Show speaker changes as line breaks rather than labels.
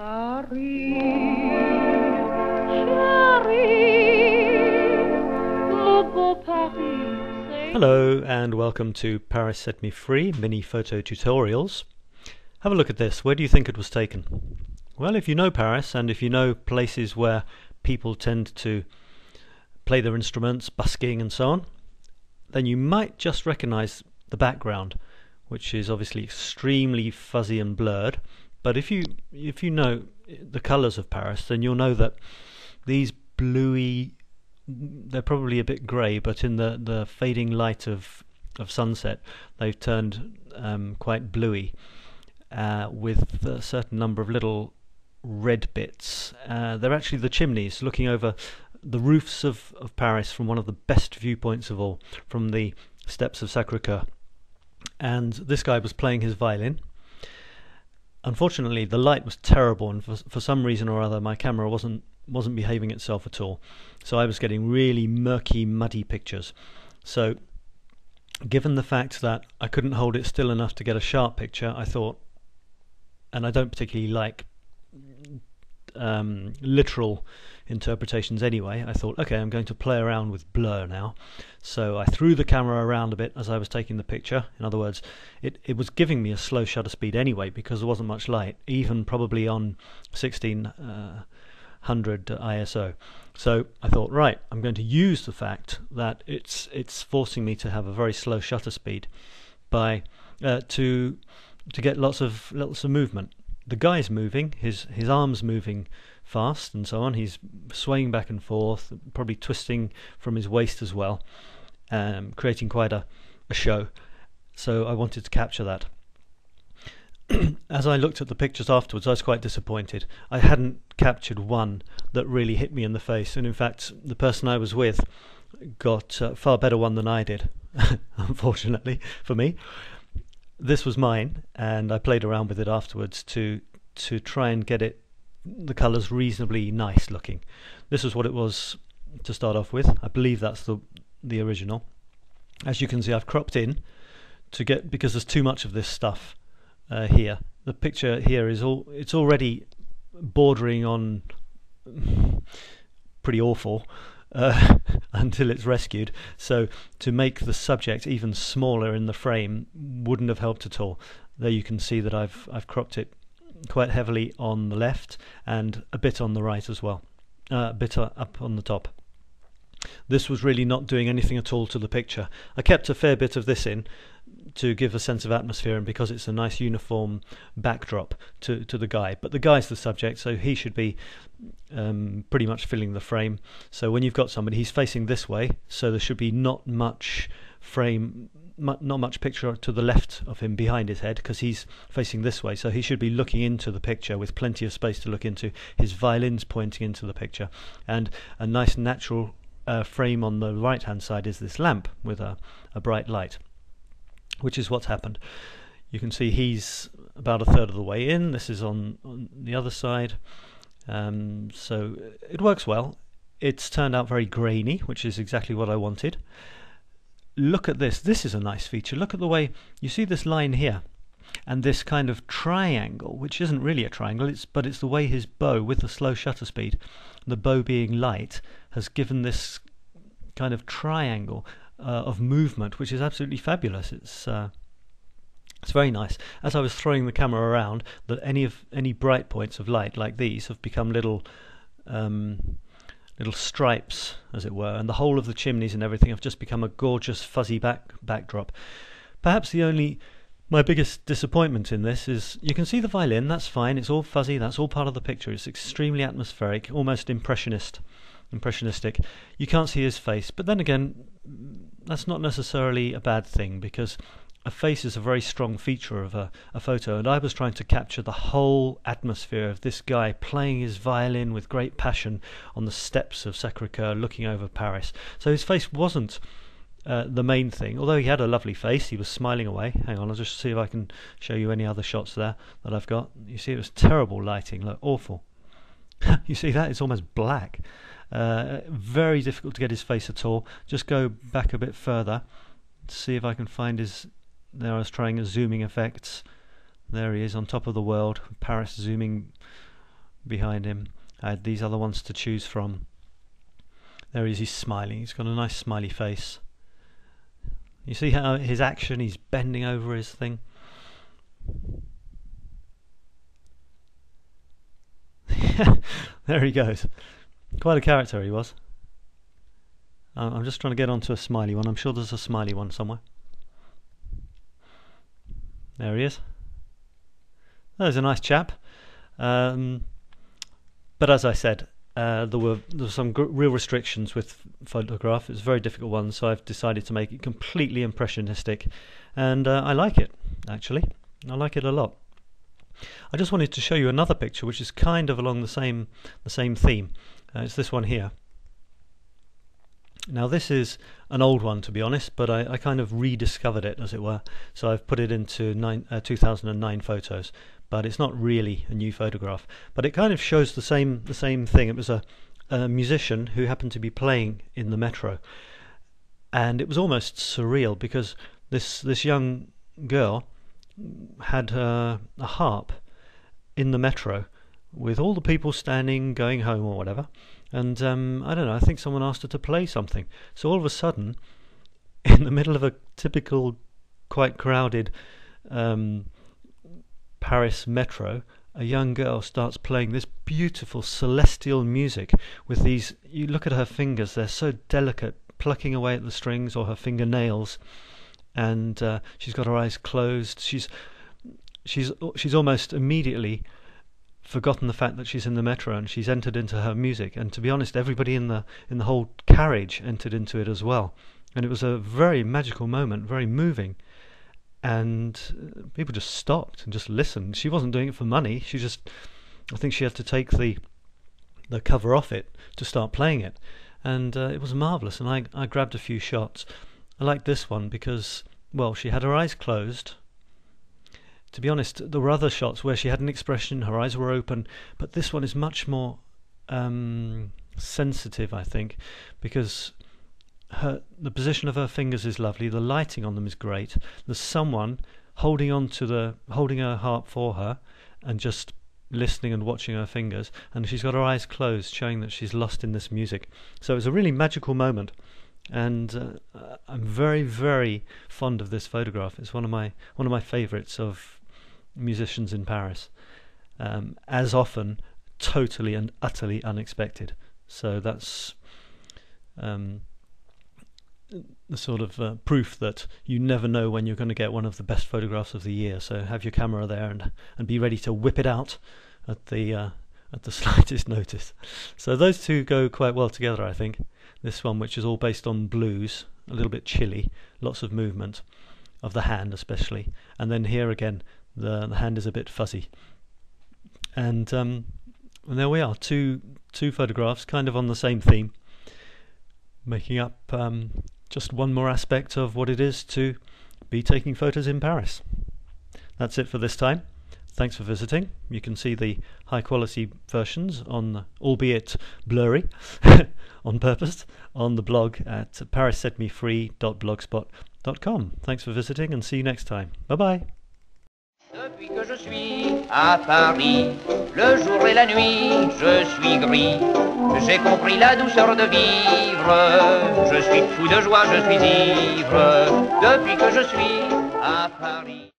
Paris, chérie, mon beau Paris.
Hello and welcome to Paris Set Me Free mini photo tutorials. Have a look at this. Where do you think it was taken? Well, if you know Paris and if you know places where people tend to play their instruments, busking and so on, then you might just recognize the background, which is obviously extremely fuzzy and blurred. But if you know the colors of Paris, then you'll know that these bluey, they're probably a bit grey, but in the fading light of sunset, they've turned quite bluey, with a certain number of little red bits. They're actually the chimneys looking over the roofs of Paris from one of the best viewpoints of all, from the steps of Sacré-Cœur. And this guy was playing his violin. Unfortunately, the light was terrible, and for some reason or other, my camera wasn't behaving itself at all. So I was getting really murky, muddy pictures. So, given the fact that I couldn't hold it still enough to get a sharp picture, I thought, and I don't particularly like literal interpretations anyway, I thought, okay, I'm going to play around with blur now. So I threw the camera around a bit as I was taking the picture. In other words, it was giving me a slow shutter speed anyway because there wasn't much light, even probably on 1600 ISO. So I thought, right, I'm going to use the fact that it's forcing me to have a very slow shutter speed by to get lots of movement. The guy's moving, his arm's moving fast and so on. He's swaying back and forth, probably twisting from his waist as well, creating quite a show. So I wanted to capture that. As I looked at the pictures afterwards, I was quite disappointed. I hadn't captured one that really hit me in the face, and in fact the person I was with got a far better one than I did, unfortunately for me. This was mine, and I played around with it afterwards to try and get the colours reasonably nice looking. This is what it was to start off with. I believe that's the original. As you can see, I've cropped in because there's too much of this stuff here. The picture here it's already bordering on pretty awful until it's rescued. So to make the subject even smaller in the frame wouldn't have helped at all. There you can see that I've cropped it quite heavily on the left and a bit on the right as well, a bit up on the top. This was really not doing anything at all to the picture. I kept a fair bit of this in to give a sense of atmosphere, and because it's a nice uniform backdrop to the guy. But the guy's the subject, so he should be pretty much filling the frame. So when you've got somebody, he's facing this way, so there should be not much picture to the left of him behind his head, because he's facing this way, so he should be looking into the picture with plenty of space to look into. His violin's pointing into the picture, and a nice natural frame on the right hand side is this lamp with a bright light, which is what's happened. You can see he's about a third of the way in. This is on the other side. So it works well. It's turned out very grainy, which is exactly what I wanted. Look at this. This is a nice feature. Look at the way you see this line here and this kind of triangle, which isn't really a triangle, but it's the way his bow, with the slow shutter speed, the bow being light, has given this kind of triangle of movement, which is absolutely fabulous. It's very nice. As I was throwing the camera around, that any bright points of light like these have become little stripes, as it were, and the whole of the chimneys and everything have just become a gorgeous fuzzy backdrop. Perhaps my biggest disappointment in this is you can see the violin. That's fine. It's all fuzzy. That's all part of the picture. It's extremely atmospheric, almost impressionistic. You can't see his face, but then again, that's not necessarily a bad thing, because a face is a very strong feature of a photo, and I was trying to capture the whole atmosphere of this guy playing his violin with great passion on the steps of Sacré-Cœur looking over Paris. So his face wasn't the main thing, although he had a lovely face. He was smiling away. Hang on, I'll just see if I can show you any other shots there that I've got. You see, it was terrible lighting, look, awful. You see that? It's almost black. Very difficult to get his face at all. Just go back a bit further, see if I can find his... There I was trying zooming effects. There he is on top of the world, Paris zooming behind him. I had these other ones to choose from. There he is, he's smiling. He's got a nice smiley face. You see how his action, he's bending over his thing. There he goes. Quite a character he was. I'm just trying to get onto a smiley one. I'm sure there's a smiley one somewhere. There he is. There's a nice chap. But as I said, there were some real restrictions with photograph. It's a very difficult one, so I've decided to make it completely impressionistic, and I like it, actually. I like it a lot. I just wanted to show you another picture which is kind of along the same theme. It's this one here. Now this is an old one, to be honest, but I kind of rediscovered it, as it were, so I've put it into 2009 photos. But it's not really a new photograph, but it kind of shows the same thing. It was a musician who happened to be playing in the metro, and it was almost surreal because this young girl had a harp in the metro with all the people standing, going home or whatever, and I don't know, I think someone asked her to play something. So all of a sudden, in the middle of a typical, quite crowded Paris metro, a young girl starts playing this beautiful celestial music with these, you look at her fingers, they're so delicate, plucking away at the strings, or her fingernails, and she's got her eyes closed. She's almost immediately forgotten the fact that she's in the metro, and she's entered into her music, and to be honest, everybody in the whole carriage entered into it as well, and it was a very magical moment, very moving. And people just stopped and just listened. She wasn't doing it for money. I think she had to take the cover off it to start playing it, and it was marvellous. And I grabbed a few shots. I liked this one because, well, she had her eyes closed. To be honest, there were other shots where she had an expression, her eyes were open, but this one is much more sensitive, I think, because the position of her fingers is lovely, the lighting on them is great, there's someone holding her harp for her and just listening and watching her fingers, and she's got her eyes closed, showing that she's lost in this music. So it's a really magical moment, and I'm very, very fond of this photograph. It's one of my favourites of musicians in Paris, as often totally and utterly unexpected. So that's the sort of proof that you never know when you're going to get one of the best photographs of the year. So have your camera there and be ready to whip it out at the slightest notice. So those two go quite well together, I think. This one, which is all based on blues, a little bit chilly, lots of movement of the hand especially, and then here again the hand is a bit fuzzy, and there we are, two photographs kind of on the same theme, making up just one more aspect of what it is to be taking photos in Paris. That's it for this time. Thanks for visiting. You can see the high quality versions on, albeit blurry, on purpose, on the blog at parissetmefree.blogspot.com. Thanks for visiting and see you next time. Bye bye.
Depuis que je suis à Paris, le jour et la nuit, je suis gris. J'ai compris la douceur de vivre. Je suis fou de joie, je suis ivre. Depuis que je suis à Paris.